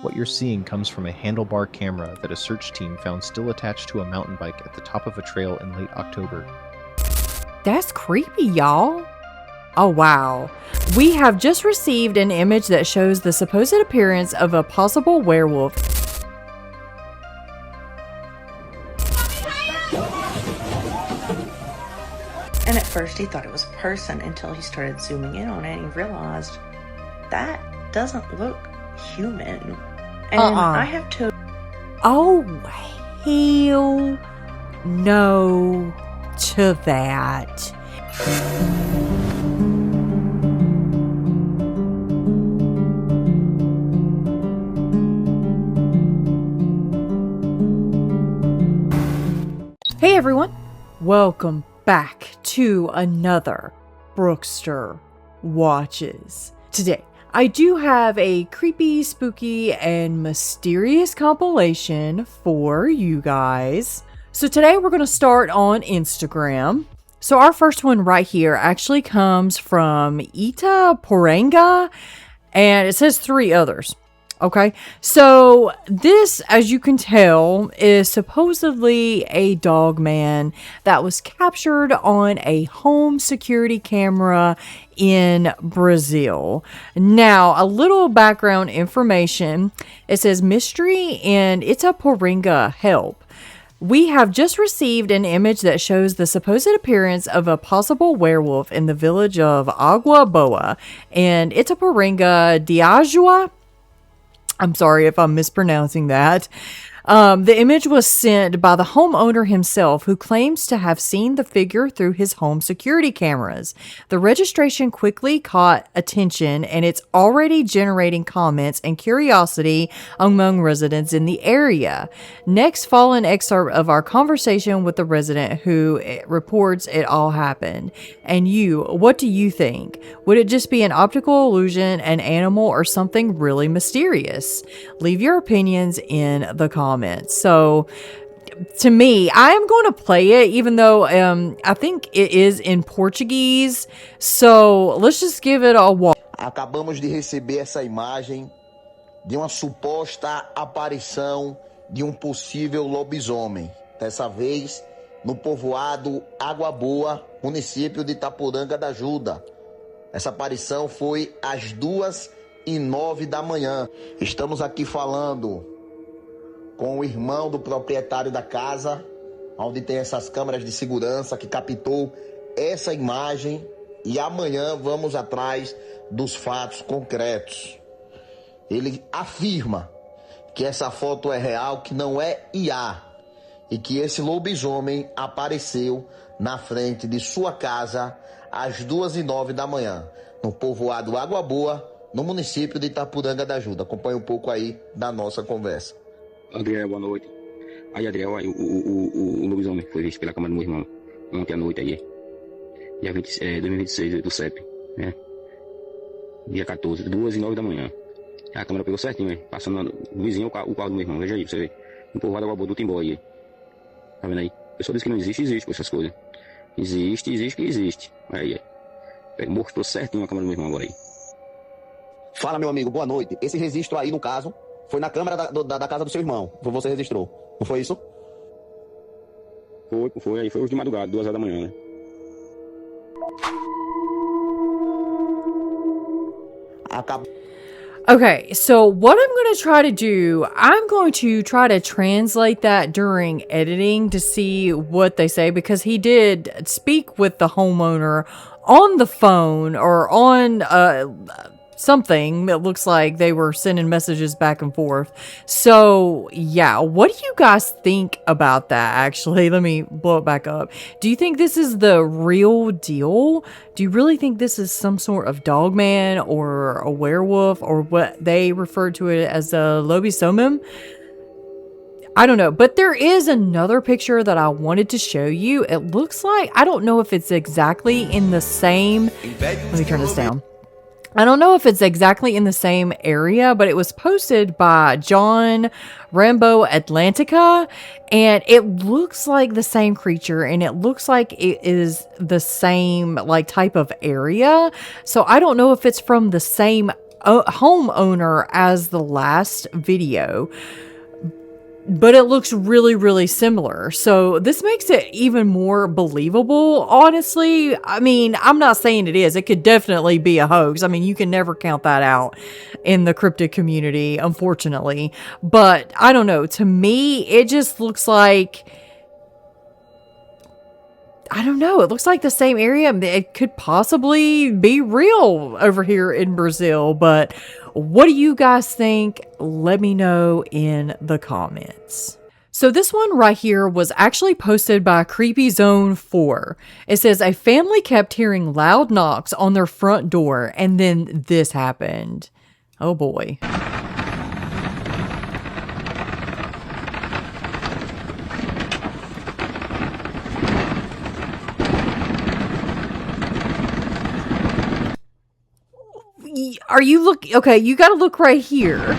What you're seeing comes from a handlebar camera that a search team found still attached to a mountain bike at the top of a trail in late October. That's creepy, y'all. Oh, wow. We have just received an image that shows the supposed appearance of a possible werewolf. And at first he thought it was a person until he started zooming in on it and he realized that doesn't look human. And I have to... Oh, hell no to that. Hey everyone, welcome back to another Brookster Watches. Today, I do have a creepy, spooky, and mysterious compilation for you guys. So today we're going to start on Instagram. So our first one right here actually comes from Ita Poranga, and it says 3 others. Okay, so this, as you can tell, is supposedly a Dogman that was captured on a home security camera in Brazil. Now, a little background information. It says mystery and Itaporanga help. We have just received an image that shows the supposed appearance of a possible werewolf in the village of Agua Boa and Itaporanga Diajua. I'm sorry if I'm mispronouncing that. The image was sent by the homeowner himself, who claims to have seen the figure through his home security cameras. The registration quickly caught attention, and it's already generating comments and curiosity among residents in the area. Next, follow an excerpt of our conversation with the resident who reports it all happened. And you, what do you think? Would it just be an optical illusion, an animal, or something really mysterious? Leave your opinions in the comments. So, to me, I am going to play it, even though I think it is in Portuguese. So, let's just give it a watch. Acabamos de receber essa imagem de uma suposta aparição de possível lobisomem. Dessa vez, no povoado Água Boa, município de Itaporanga da Ajuda. Essa aparição foi às 2h09 da manhã. Estamos aqui falando com o irmão do proprietário da casa, onde tem essas câmeras de segurança que captou essa imagem, e amanhã vamos atrás dos fatos concretos. Ele afirma que essa foto é real, que não é IA, e que esse lobisomem apareceu na frente de sua casa às 2h09 da manhã, no povoado Água Boa, no município de Itaporanga da Ajuda. Acompanhe um pouco aí da nossa conversa. Adriel, boa noite. Aí, Adriel, aí, o lobisomem foi visto pela câmera do meu irmão ontem à noite aí. Dia 2026 do CEP, né? Dia 14, 2h09 da manhã. A câmera pegou certinho, passando no vizinho o carro do meu irmão. Veja aí, pra você ver. No povoado Água Boa do Timbó aí. Tá vendo aí? A pessoa diz que não existe com essas coisas. Existe. Aí, mostrou certinho a câmera do meu irmão agora aí. Fala, meu amigo, boa noite. Esse registro aí, no caso, foi na câmera da casa do seu irmão. Você registrou. Não foi isso? Foi. Aí foi hoje de madrugada, 2h da manhã, né? Okay, so what I'm going to try to do, I'm going to try to translate that during editing to see what they say, because he did speak with the homeowner on the phone or on something that looks like they were sending messages back and forth. So, yeah, what do you guys think about that, actually? Let me blow it back up. Do you think this is the real deal? Do you really think this is some sort of Dogman or a werewolf, or what they refer to it as a lobisomem? I don't know, but there is another picture that I wanted to show you. It looks like, I don't know if it's exactly in the same, let me turn this down. I don't know if it's exactly in the same area, but it was posted by John Rambo Atlantica, and it looks like the same creature, and it looks like it is the same like type of area. So I don't know if it's from the same homeowner as the last video, but it looks really, really similar. So this makes it even more believable, honestly. I mean, I'm not saying it is. It could definitely be a hoax. I mean, you can never count that out in the cryptid community, unfortunately. But I don't know. To me, it just looks like, I don't know. It looks like the same area. It could possibly be real over here in Brazil, but what do you guys think? Let me know in the comments. So this one right here was actually posted by Creepy Zone 4. It says a family kept hearing loud knocks on their front door and then this happened. Oh boy. Are you look? Okay, you gotta look right here.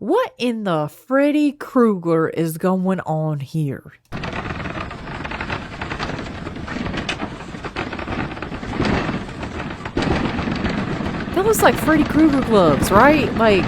What in the Freddy Krueger is going on here? That looks like Freddy Krueger gloves, right? Like,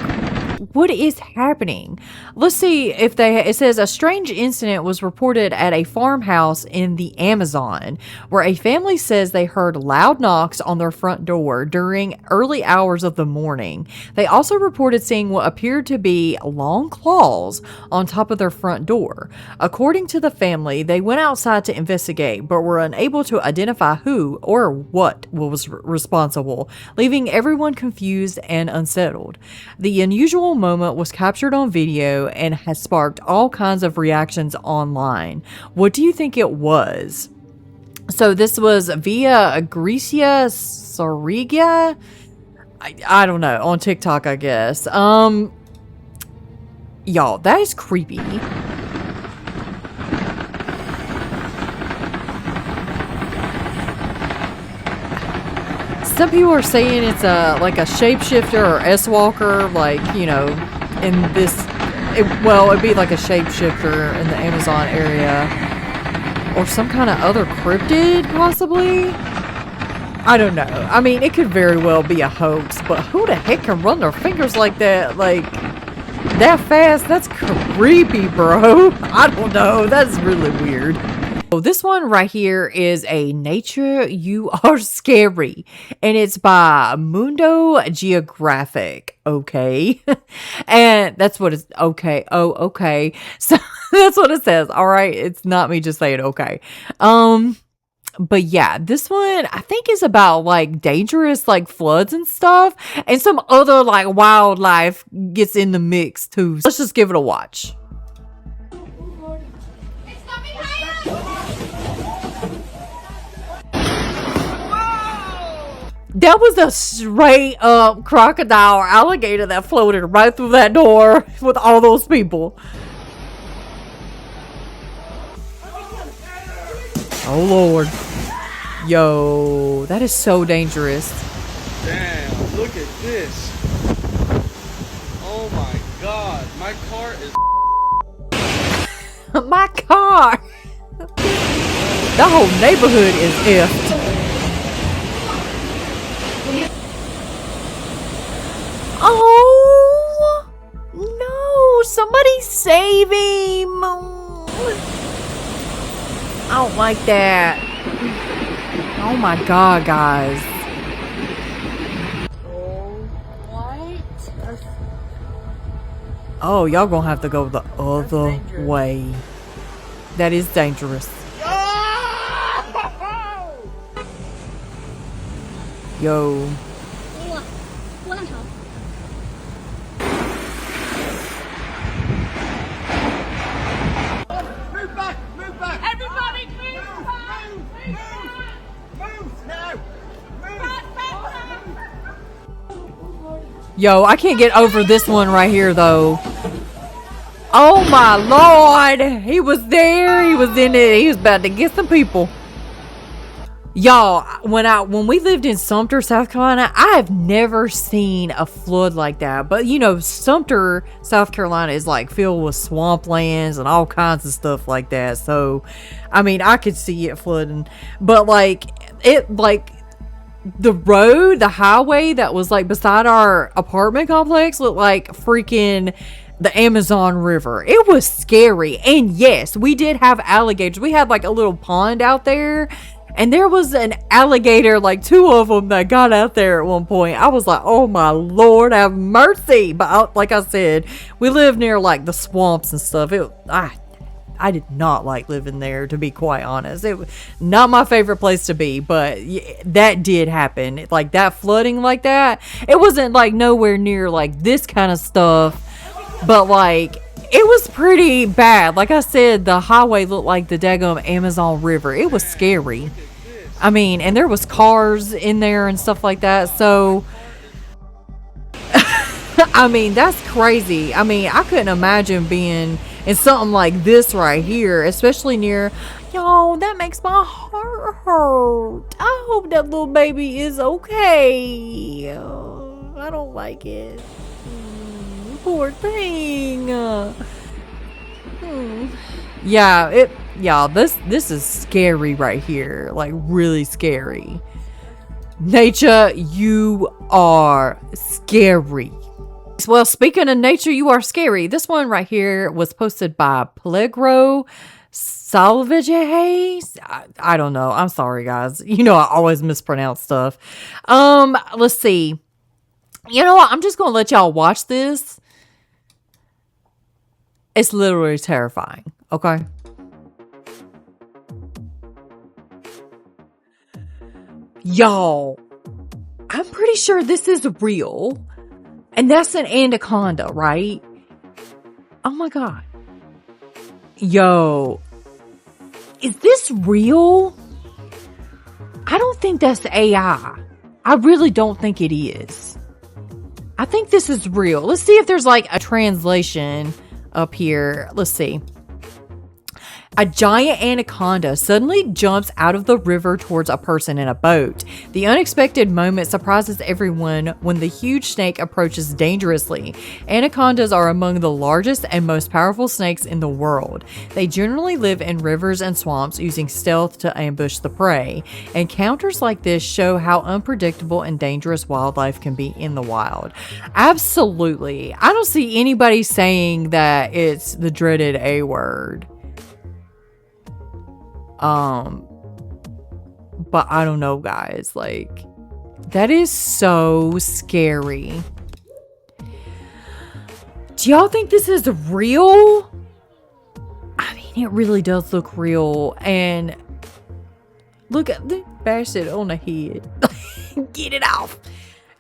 what is happening? Let's see if it says a strange incident was reported at a farmhouse in the Amazon where a family says they heard loud knocks on their front door during early hours of the morning. They also reported seeing what appeared to be long claws on top of their front door. According to the family, they went outside to investigate but were unable to identify who or what was responsible, leaving everyone confused and unsettled. The unusual moment was captured on video and has sparked all kinds of reactions online. What do you think it was? So this was via Grecia Soriga. I don't know, on TikTok, I guess. Y'all, that is creepy. Some people are saying it's like a shapeshifter or S-walker, like, you know, in this, it'd be like a shapeshifter in the Amazon area, or some kind of other cryptid, possibly. I don't know. I mean, it could very well be a hoax, but who the heck can run their fingers like that, like, that fast? That's creepy, bro. I don't know. That's really weird. So this one right here is a Nature You Are Scary, and it's by Mundo Geographic. Okay. And that's what it's, okay. Oh, okay. So that's what it says. All right. It's not me just saying okay. But yeah, this one I think is about like dangerous like floods and stuff, and some other like wildlife gets in the mix too. Let's just give it a watch. That was a straight up crocodile or alligator that floated right through that door with all those people. Oh Lord. Yo, that is so dangerous. Damn, look at this. Oh my god, my car is My car. That whole neighborhood is effed. Oh no, somebody save him. I don't like that. Oh my god, guys. Oh, y'all gonna have to go the other way. That is dangerous. Yo. Yo, I can't get over this one right here, though. Oh my Lord. He was there. He was in it. He was about to get some people. Y'all, when we lived in Sumter, South Carolina, I have never seen a flood like that. But you know, Sumter, South Carolina is like filled with swamplands and all kinds of stuff like that. So, I mean, I could see it flooding. But like the road, the highway that was like beside our apartment complex looked like freaking the Amazon River. It was scary. And yes, we did have alligators. We had like a little pond out there. And there was an alligator, like 2 of them, that got out there at one point. I was like, oh my Lord, have mercy. But like I said, we live near like the swamps and stuff. I did not like living there, to be quite honest. It was not my favorite place to be, but that did happen. Like that flooding like that, it wasn't like nowhere near like this kind of stuff. But like, it was pretty bad. Like I said, the highway looked like the daggum Amazon River. It was scary. I mean, and there was cars in there and stuff like that. So, I mean, that's crazy. I mean, I couldn't imagine being in something like this right here, especially near, y'all, that makes my heart hurt. I hope that little baby is okay. I don't like it. Poor thing. Yeah, this is scary right here. Like really scary. Nature, you are scary. Well, speaking of nature, you are scary. This one right here was posted by Plegro Salvage. I don't know. I'm sorry, guys. You know I always mispronounce stuff. Let's see. You know what? I'm just gonna let y'all watch this. It's literally terrifying, okay? Y'all, I'm pretty sure this is real. And that's an anaconda, right? Oh my God. Yo, is this real? I don't think that's AI. I really don't think it is. I think this is real. Let's see if there's like a translation up here. Let's see. A giant anaconda suddenly jumps out of the river towards a person in a boat. The unexpected moment surprises everyone when the huge snake approaches dangerously. Anacondas are among the largest and most powerful snakes in the world. They generally live in rivers and swamps, using stealth to ambush the prey. Encounters like this show how unpredictable and dangerous wildlife can be in the wild. Absolutely. I don't see anybody saying that it's the dreaded A word. But I don't know, guys, like, that is so scary. Do y'all think this is real? I mean, it really does look real. And look at the bash it on the head. Get it off.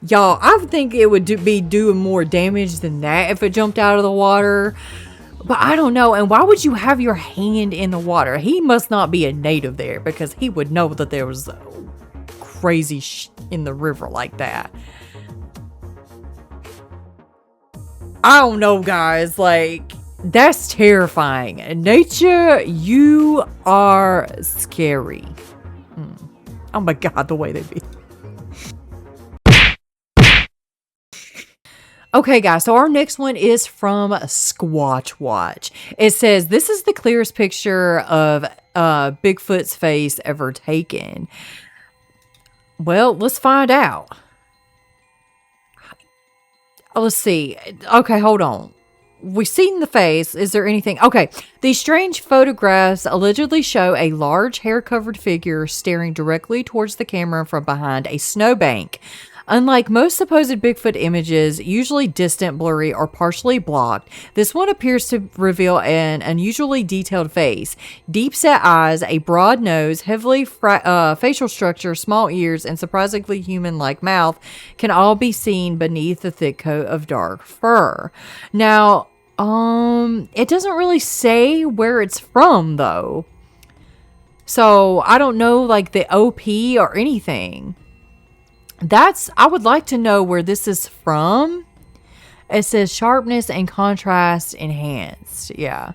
Y'all, I think it would be doing more damage than that if it jumped out of the water. But I don't know. And why would you have your hand in the water? He must not be a native there, because he would know that there was crazy in the river like that. I don't know, guys. Like, that's terrifying. Nature, you are scary. Oh my God, the way they be. Okay, guys, so our next one is from Squatch Watch. It says, this is the clearest picture of Bigfoot's face ever taken. Well, let's find out. Let's see. Okay, hold on. We've seen the face. Is there anything? Okay, these strange photographs allegedly show a large hair-covered figure staring directly towards the camera from behind a snowbank. Unlike most supposed Bigfoot images, usually distant, blurry, or partially blocked, this one appears to reveal an unusually detailed face. Deep-set eyes, a broad nose, heavily facial structure, small ears, and surprisingly human-like mouth can all be seen beneath the thick coat of dark fur. Now, it doesn't really say where it's from, though. So, I don't know, like, the OP or anything. I would like to know where this is from. It says sharpness and contrast enhanced. Yeah.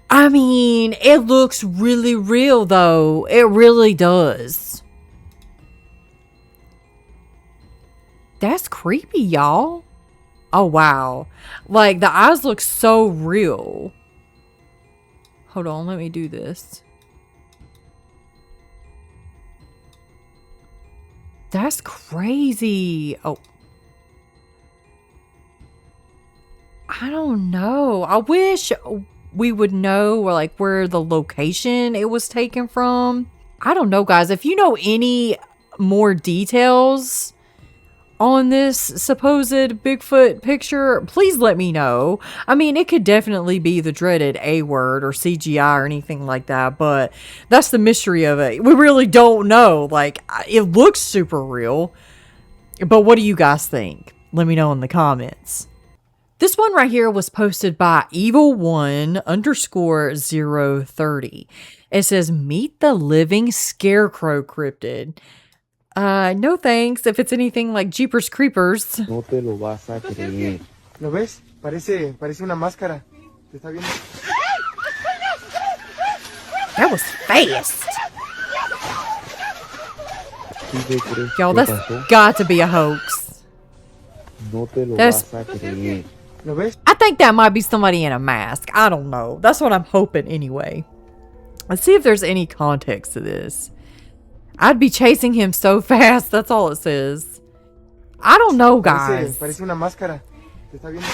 I mean, it looks really real, though. It really does. That's creepy, y'all. Oh, wow. Like, the eyes look so real. Hold on, let me do this. That's crazy. Oh. I don't know. I wish we would know like where the location it was taken from. I don't know, guys. If you know any more details on this supposed Bigfoot picture, please let me know. I mean, it could definitely be the dreaded A word or CGI or anything like that, but that's the mystery of it. We really don't know. Like, it looks super real, but what do you guys think? Let me know in the comments. This one right here was posted by evil1_030. It says, meet the living scarecrow cryptid. No thanks. If it's anything like Jeepers Creepers. No te lo vas a creer. ¿Lo ves? Parece una máscara. Te está viendo. That was fast. Y'all, that's got to be a hoax. No te lo vas a creer. ¿Lo ves? I think that might be somebody in a mask. I don't know. That's what I'm hoping anyway. Let's see if there's any context to this. I'd be chasing him so fast. That's all it says. I don't know, guys. Parece una máscara. Te está viendo.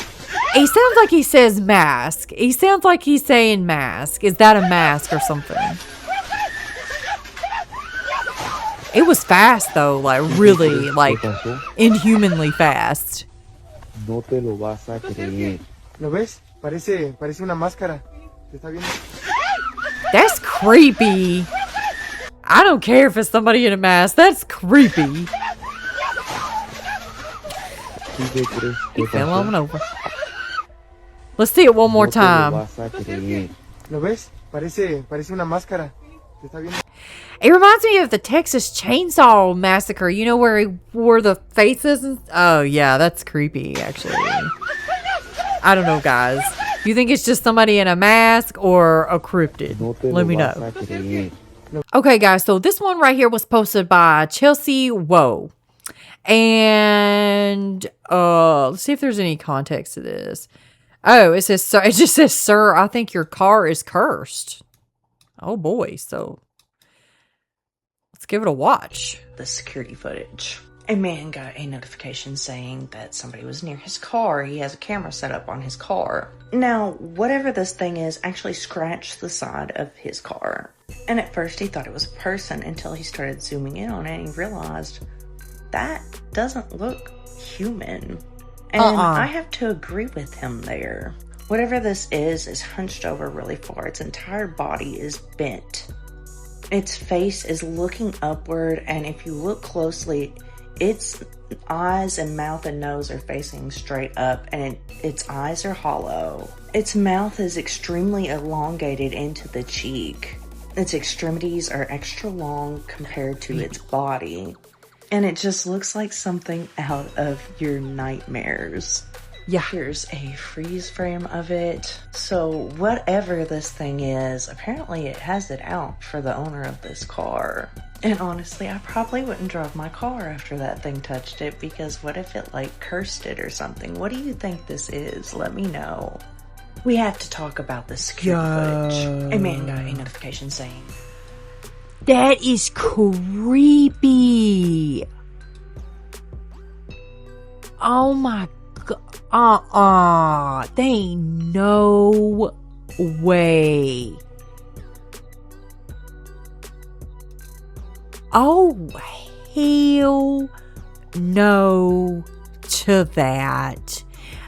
He sounds like he says mask. He sounds like he's saying mask. Is that a mask or something? It was fast though. Like really, like inhumanly fast. No te lo vas a creer. ¿Lo ves? Parece una máscara. Te está viendo. That's creepy. I don't care if it's somebody in a mask. That's creepy. He fell on over. Let's see it one more time. ¿Lo ves? Parece una máscara. Te está viendo. It reminds me of the Texas Chainsaw Massacre. You know where he wore the faces? Oh, yeah, that's creepy, actually. I don't know, guys. You think it's just somebody in a mask or a cryptid? Let me know. Okay, guys, so this one right here was posted by Chelsea Woe. And let's see if there's any context to this. Oh, it says, it just says, sir, I think your car is cursed. Oh, boy, so... let's give it a watch. The security footage. A man got a notification saying that somebody was near his car. He has a camera set up on his car. Now, whatever this thing is actually scratched the side of his car. And at first he thought it was a person until he started zooming in on it and he realized that doesn't look human. And I have to agree with him there. Whatever this is hunched over really far. Its entire body is bent. Its face is looking upward, and if you look closely, its eyes and mouth and nose are facing straight up, and its eyes are hollow. Its mouth is extremely elongated into the cheek. Its extremities are extra long compared to its body. And it just looks like something out of your nightmares. Yeah. Here's a freeze frame of it. So whatever this thing is, apparently it has it out for the owner of this car. And honestly, I probably wouldn't drive my car after that thing touched it, because what if it like cursed it or something? What do you think this is? Let me know. We have to talk about the security footage. A man got a notification saying, that is creepy. Oh my god. There ain't no way. Oh, hell no to that.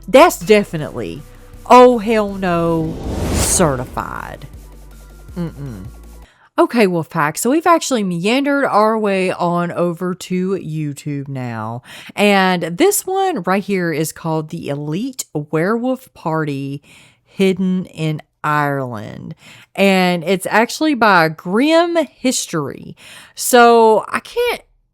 That's definitely, oh hell no, certified. Okay, Wolfpack, so we've actually meandered our way on over to YouTube now. And this one right here is called The Elite Werewolf Party Hidden in Ireland. And it's actually by Grim History. So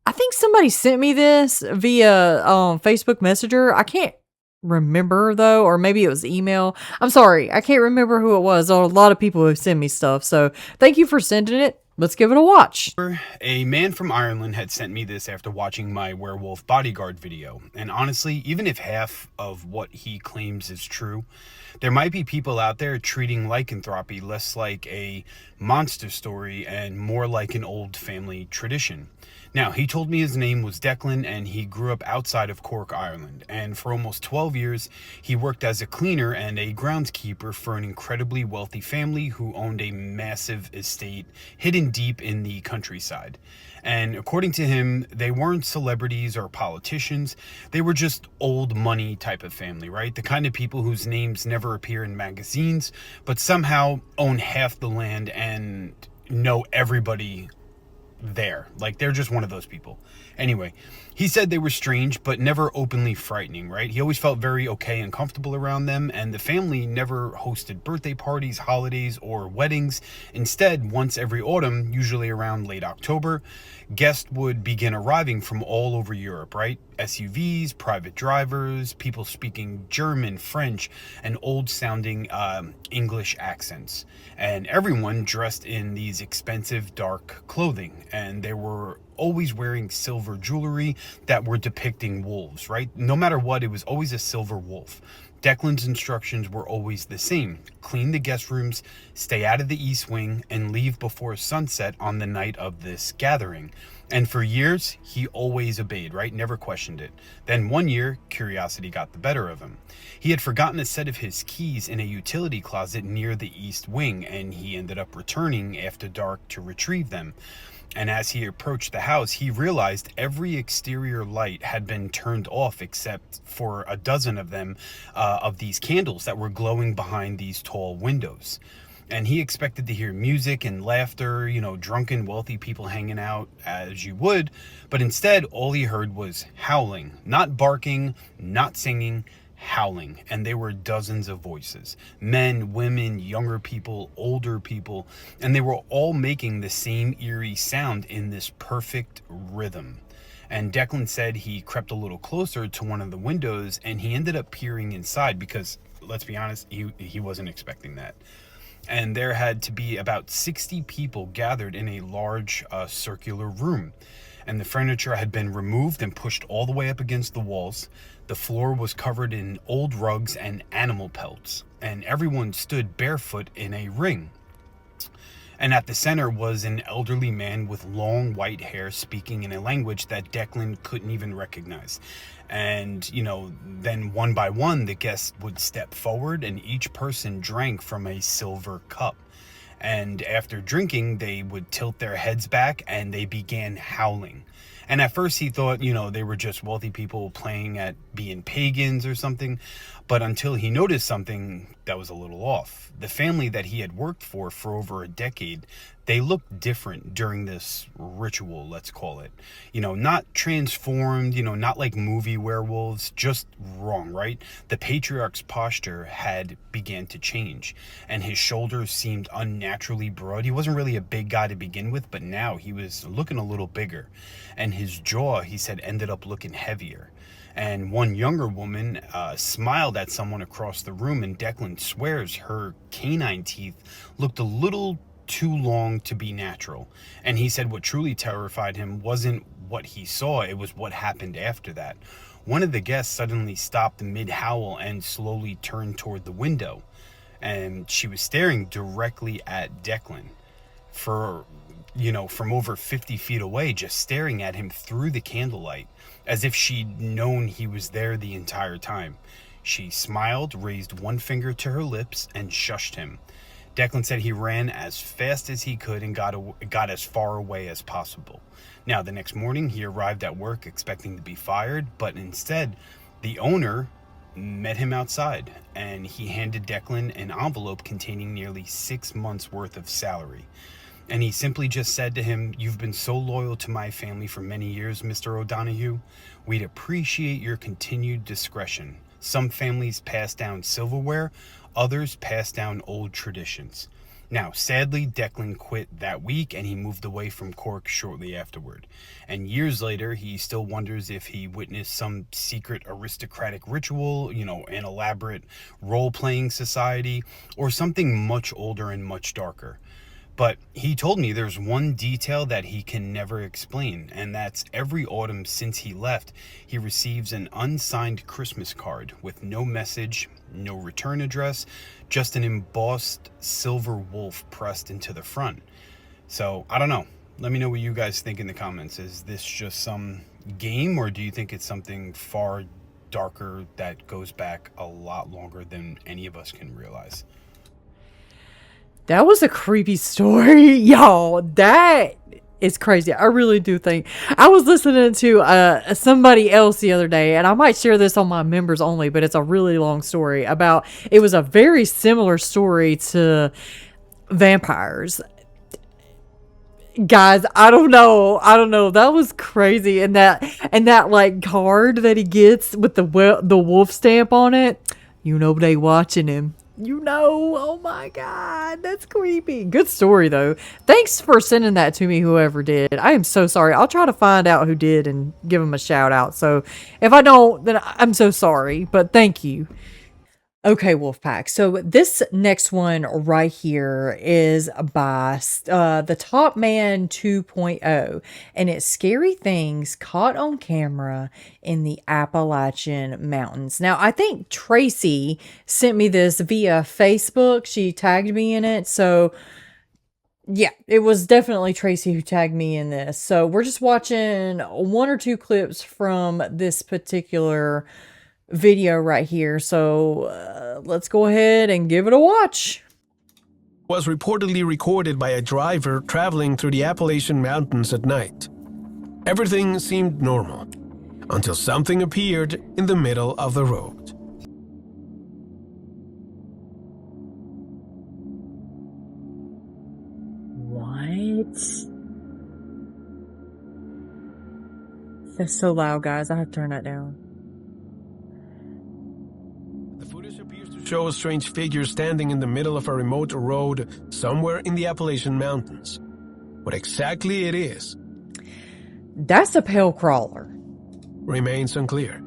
I think somebody sent me this via Facebook Messenger. I can't remember though, or maybe it was email. I'm sorry, I can't remember who it was. There are a lot of people who send me stuff, so thank you for sending it. Let's give it a watch. A man from Ireland had sent me this after watching my werewolf bodyguard video, and honestly, even if half of what he claims is true, there might be people out there treating lycanthropy less like a monster story and more like an old family tradition. Now, he told me his name was Declan and he grew up outside of Cork, Ireland. And for almost 12 years, he worked as a cleaner and a groundskeeper for an incredibly wealthy family who owned a massive estate hidden deep in the countryside. And according to him, they weren't celebrities or politicians. They were just old money type of family, right? The kind of people whose names never appear in magazines, but somehow own half the land and know everybody there. Like, they're just one of those people. Anyway, he said they were strange, but never openly frightening, right? He always felt very okay and comfortable around them, and the family never hosted birthday parties, holidays, or weddings. Instead, once every autumn, usually around late October, guests would begin arriving from all over Europe, right? SUVs, private drivers, people speaking German, French, and old-sounding English accents. And everyone dressed in these expensive, dark clothing, and they were always wearing silver jewelry that were depicting wolves, right? No matter what, it was always a silver wolf. Declan's instructions were always the same: clean the guest rooms, stay out of the east wing, and leave before sunset on the night of this gathering. And for years, he always obeyed, right? Never questioned it. Then one year, curiosity got the better of him. He had forgotten a set of his keys in a utility closet near the east wing, and he ended up returning after dark to retrieve them. And as he approached the house, he realized every exterior light had been turned off except for a dozen of them, of these candles that were glowing behind these tall windows. And he expected to hear music and laughter, you know, drunken, wealthy people hanging out as you would. But instead, all he heard was howling, not barking, not singing, howling. And there were dozens of voices: men, women, younger people, older people, and they were all making the same eerie sound in this perfect rhythm. And Declan said he crept a little closer to one of the windows and he ended up peering inside because, let's be honest, he wasn't expecting that. And there had to be about 60 people gathered in a large circular room. And the furniture had been removed and pushed all the way up against the walls. The floor was covered in old rugs and animal pelts, and everyone stood barefoot in a ring. And at the center was an elderly man with long white hair speaking in a language that Declan couldn't even recognize. And, you know, then one by one, the guests would step forward and each person drank from a silver cup. And after drinking, they would tilt their heads back and they began howling. And at first he thought, you know, they were just wealthy people playing at being pagans or something. But until he noticed something that was a little off. The family that he had worked for over a decade, they looked different during this ritual, let's call it. You know, not transformed, you know, not like movie werewolves, just wrong, right? The patriarch's posture had began to change, and his shoulders seemed unnaturally broad. He wasn't really a big guy to begin with, but now he was looking a little bigger. And his jaw, he said, ended up looking heavier. And one younger woman smiled at someone across the room, and Declan swears her canine teeth looked a little too long to be natural. And he said what truly terrified him wasn't what he saw, it was what happened after that. One of the guests suddenly stopped mid-howl and slowly turned toward the window. And she was staring directly at Declan for, you know, from over 50 feet away, just staring at him through the candlelight, as if she'd known he was there the entire time. She smiled, raised one finger to her lips, and shushed him. Declan said he ran as fast as he could and got as far away as possible. Now, the next morning, he arrived at work expecting to be fired, but instead, the owner met him outside, and he handed Declan an envelope containing nearly 6 months' worth of salary. And he simply just said to him, "You've been so loyal to my family for many years, Mr. O'Donoghue. We'd appreciate your continued discretion. Some families pass down silverware, others pass down old traditions. Now, sadly, Declan quit that week and he moved away from Cork shortly afterward. And years later, he still wonders if he witnessed some secret aristocratic ritual, an elaborate role-playing society, or something much older and much darker. But he told me there's one detail that he can never explain, and that's every autumn since he left, he receives an unsigned Christmas card with no message, no return address, just an embossed silver wolf pressed into the front. So, I don't know. Let me know what you guys think in the comments. Is this just some game, or do you think it's something far darker that goes back a lot longer than any of us can realize? That was a creepy story, y'all. That is crazy. I really do think. I was listening to somebody else the other day, and I might share this on my members only, but it's a really long story about. It was a very similar story to vampires. Guys, I don't know. That was crazy, and that like card that he gets with the wolf stamp on it. They watching him. Oh my God, that's creepy. Good story, though. Thanks for sending that to me, whoever did. I am so sorry. I'll try to find out who did and give them a shout out. So if I don't, then I'm so sorry, but thank you. Okay, Wolfpack. So this next one right here is by the Top Man 2.0, and it's scary things caught on camera in the Appalachian Mountains. Now, I think Tracy sent me this via Facebook. She tagged me in it. So, yeah, it was definitely Tracy who tagged me in this. So we're just watching one or two clips from this particular video right here, so let's go ahead and give it a watch. Was reportedly recorded by a driver traveling through the Appalachian Mountains at night. Everything seemed normal until something appeared in the middle of the road. What? That's so loud, guys. I have to turn that down. Show a strange figure standing in the middle of a remote road somewhere in the Appalachian Mountains. What exactly it is, that's a pale crawler, remains unclear.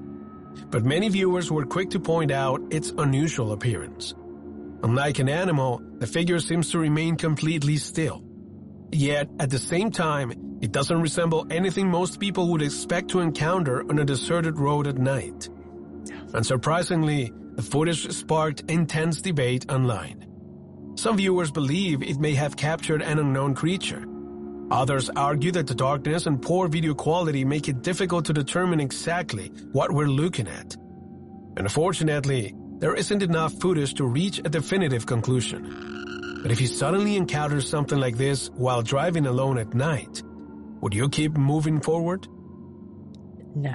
But many viewers were quick to point out its unusual appearance. Unlike an animal, the figure seems to remain completely still. Yet, at the same time, it doesn't resemble anything most people would expect to encounter on a deserted road at night. Unsurprisingly, the footage sparked intense debate online. Some viewers believe it may have captured an unknown creature. Others argue that the darkness and poor video quality make it difficult to determine exactly what we're looking at. Unfortunately, there isn't enough footage to reach a definitive conclusion. But if you suddenly encounter something like this while driving alone at night, would you keep moving forward? No.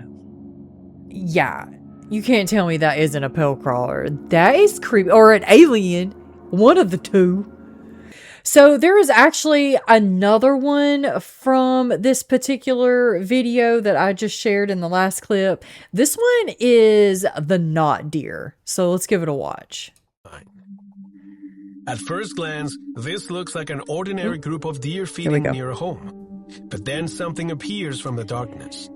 Yeah. You can't tell me that isn't a pale crawler. That is creepy. Or an alien. One of the two. So there is actually another one from this particular video that I just shared in the last clip. This one is the knot deer. So let's give it a watch. At first glance, this looks like an ordinary group of deer feeding near a home. But then something appears from the darkness.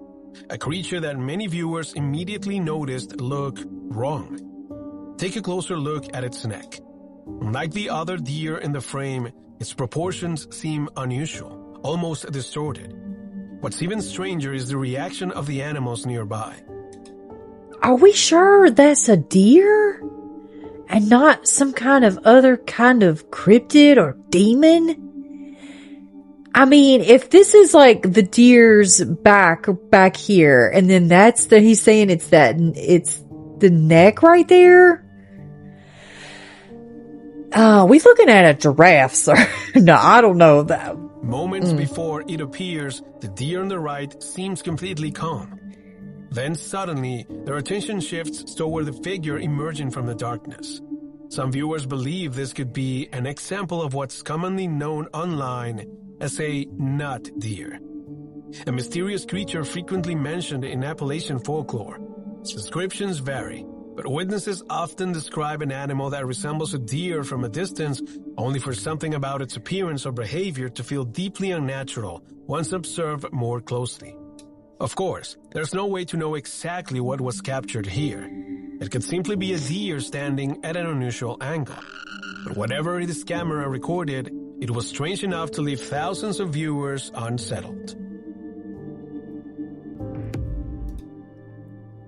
A creature that many viewers immediately noticed look wrong. Take a closer look at its neck. Unlike the other deer in the frame, its proportions seem unusual, almost distorted. What's even stranger is the reaction of the animals nearby. Are we sure that's a deer? And not some kind of other kind of cryptid or demon? I mean, if this is like the deer's back here, and then he's saying it's the neck right there. We looking at a giraffe, sir. No, I don't know that. Moments before it appears, the deer on the right seems completely calm. Then suddenly, their attention shifts toward the figure emerging from the darkness. Some viewers believe this could be an example of what's commonly known online as a nut deer, a mysterious creature frequently mentioned in Appalachian folklore. Descriptions vary, but witnesses often describe an animal that resembles a deer from a distance only for something about its appearance or behavior to feel deeply unnatural once observed more closely. Of course, there's no way to know exactly what was captured here. It could simply be a deer standing at an unusual angle. But whatever this camera recorded, it was strange enough to leave thousands of viewers unsettled.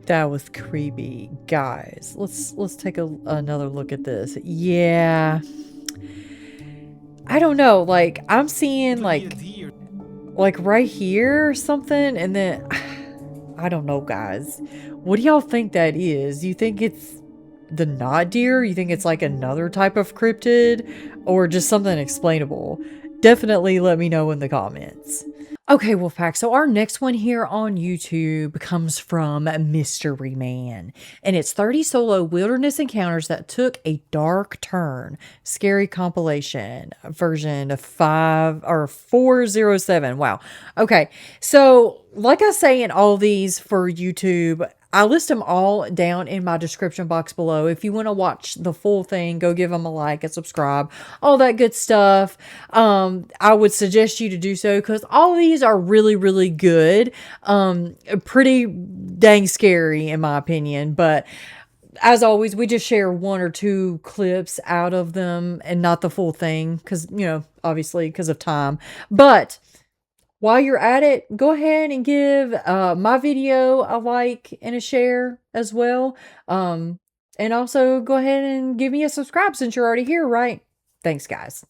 That was creepy. Guys, let's take another look at this. Yeah. I don't know, like I'm seeing like right here or something, and then I don't know, guys. What do y'all think that is? You think it's the not deer? You think it's like another type of cryptid or just something explainable? Definitely let me know in the comments. Okay, Wolfpack, so our next one here on YouTube comes from Mystery Man, and it's 30 solo wilderness encounters that took a dark turn. Scary compilation, version 407. Wow. Okay, so like I say in all these for YouTube, I list them all down in my description box below. If you want to watch the full thing, go give them a like and subscribe, all that good stuff. I would suggest you to do so because all these are really, really good. Pretty dang scary in my opinion, but as always, we just share one or two clips out of them and not the full thing because, you know, obviously because of time. But while you're at it, go ahead and give my video a like and a share as well. And also go ahead and give me a subscribe since you're already here, right? Thanks, guys.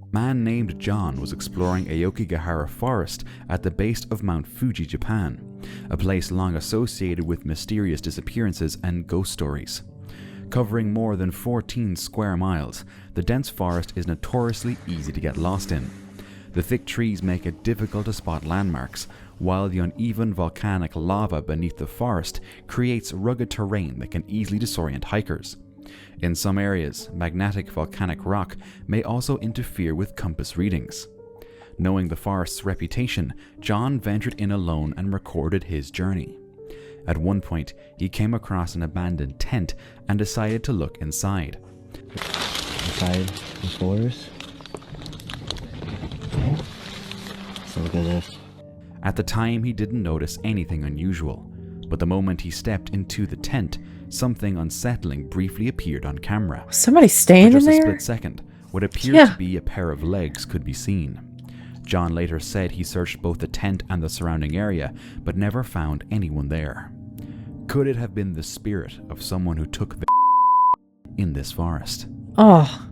A man named John was exploring Aokigahara Forest at the base of Mount Fuji, Japan, a place long associated with mysterious disappearances and ghost stories. Covering more than 14 square miles, the dense forest is notoriously easy to get lost in. The thick trees make it difficult to spot landmarks, while the uneven volcanic lava beneath the forest creates rugged terrain that can easily disorient hikers. In some areas, magnetic volcanic rock may also interfere with compass readings. Knowing the forest's reputation, John ventured in alone and recorded his journey. At one point, he came across an abandoned tent and decided to look inside. Inside the floors. So look at this. At the time, he didn't notice anything unusual, but the moment he stepped into the tent, something unsettling briefly appeared on camera. Somebody standing For just there? a split second, what appeared to be a pair of legs could be seen. John later said he searched both the tent and the surrounding area, but never found anyone there. Could it have been the spirit of someone who took the in this forest? Oh.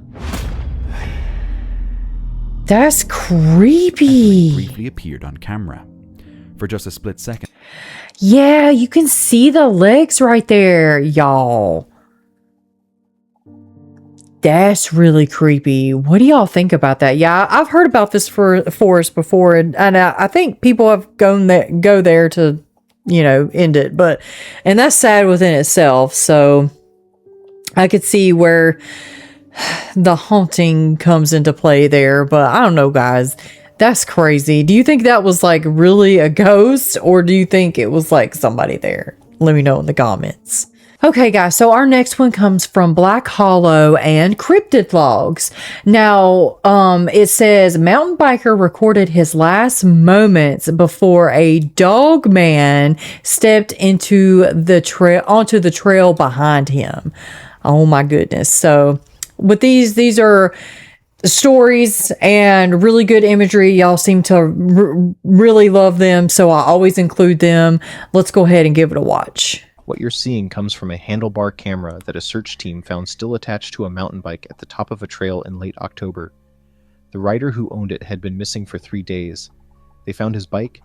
That's creepy. Briefly appeared on camera. For just a split second. Yeah, you can see the legs right there, y'all. That's really creepy. What do y'all think about that? Yeah, I've heard about this forest before, and I think people have go there to, you know, end it. And that's sad within itself. So I could see where the haunting comes into play there, but I don't know, guys. That's crazy. Do you think that was like really a ghost, or do you think it was like somebody there? Let me know in the comments. Okay, guys, so our next one comes from Black Hollow and Cryptid Logs. Now, it says mountain biker recorded his last moments before a Dogman stepped onto the trail behind him. Oh my goodness. So with these are stories and really good imagery. Y'all seem to really love them, so I always include them. Let's go ahead and give it a watch. What you're seeing comes from a handlebar camera that a search team found still attached to a mountain bike at the top of a trail in late October. The rider who owned it had been missing for 3 days. They found his bike,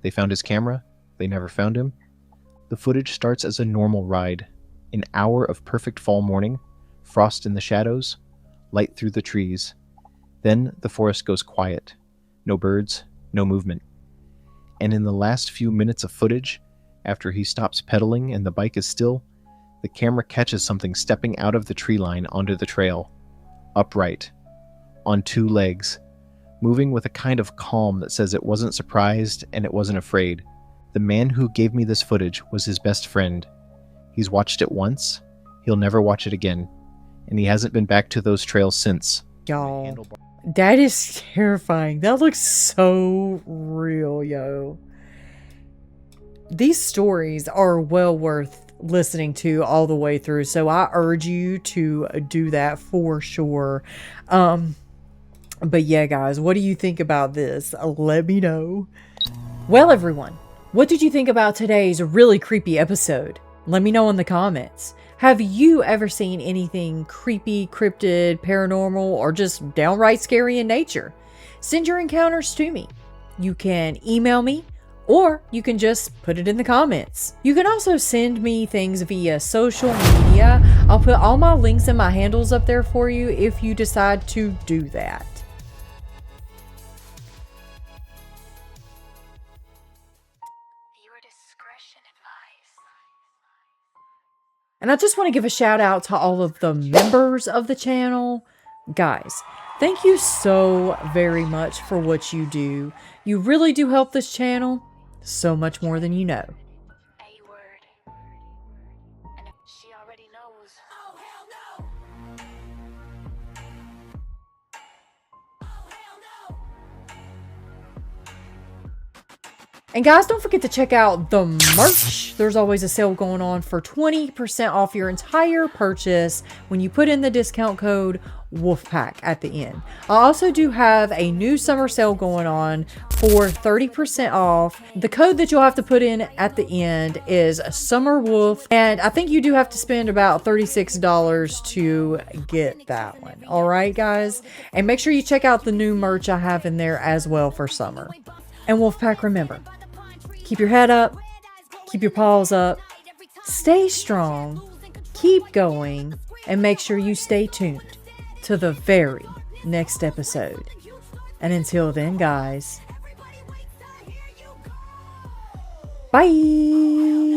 they found his camera, they never found him. The footage starts as a normal ride. An hour of perfect fall morning, frost in the shadows, light through the trees. Then the forest goes quiet. No birds, no movement. And in the last few minutes of footage, after he stops pedaling and the bike is still, the camera catches something stepping out of the tree line onto the trail. Upright. On 2 legs. Moving with a kind of calm that says it wasn't surprised and it wasn't afraid. The man who gave me this footage was his best friend. He's watched it once, He'll never watch it again, and he hasn't been back to those trails since. Y'all, that is terrifying. That looks so real, yo. These stories are well worth listening to all the way through, so I urge you to do that for sure. But yeah, guys, what do you think about this? Let me know. Well, everyone, what did you think about today's really creepy episode? Let me know in the comments. Have you ever seen anything creepy, cryptid, paranormal, or just downright scary in nature? Send your encounters to me. You can email me, or you can just put it in the comments. You can also send me things via social media. I'll put all my links and my handles up there for you if you decide to do that. And I just want to give a shout out to all of the members of the channel. Guys, thank you so very much for what you do. You really do help this channel so much more than you know. And guys, don't forget to check out the merch. There's always a sale going on for 20% off your entire purchase when you put in the discount code WOLFPACK at the end. I also do have a new summer sale going on for 30% off. The code that you'll have to put in at the end is SummerWolf, and I think you do have to spend about $36 to get that one. All right, guys? And make sure you check out the new merch I have in there as well for summer. And WOLFPACK, remember, keep your head up, keep your paws up, stay strong, keep going, and make sure you stay tuned to the very next episode. And until then, guys, bye!